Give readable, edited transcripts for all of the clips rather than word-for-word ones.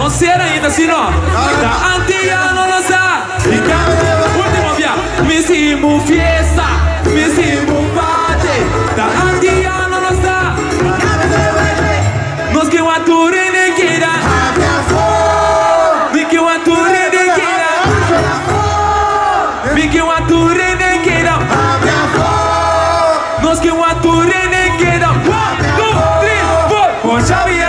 Non c'era ainda assim, ó. Da antiga não lança. Último via. Me simu fiesta, me simu party. Da antiga não lança. Nos que o ature nem queira. Me que o ature nem queira. Me que o ature nem queira. Nos que o ature nem queira. 1, 2, 3, 4. Poxa vida.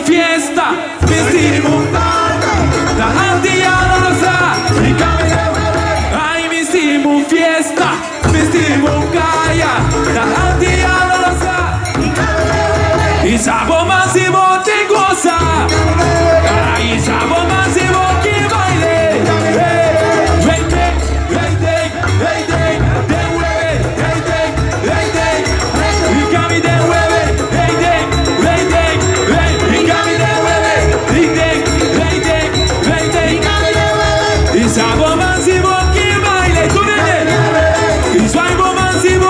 Fiesta, vestimos da antiga no sa. Ay, vestimos fiesta, vestimos calla da antiga no sa. Y sabo máximo te goza. Ay, sabo máximo que baile. Sabo máximo que baile, tú nene. Y sabo máximo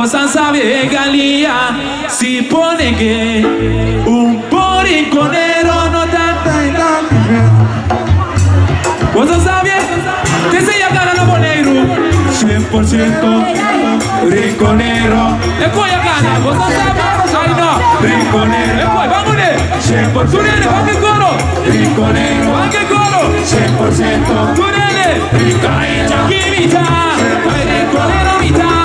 abbastanza vegalia, si pone che un po' rinconero no tanta. Cosa sabes? Te sei a gana no boneiro 100% rinconero. E poi a gana, cosa sabes? Ay no, rinconero. E poi vámonos 100%. Tu nene, va che coro. Rinconero. Va che coro. 100%. Tu nene. Rinconero. Chi mi dà? Rinconero mi dà.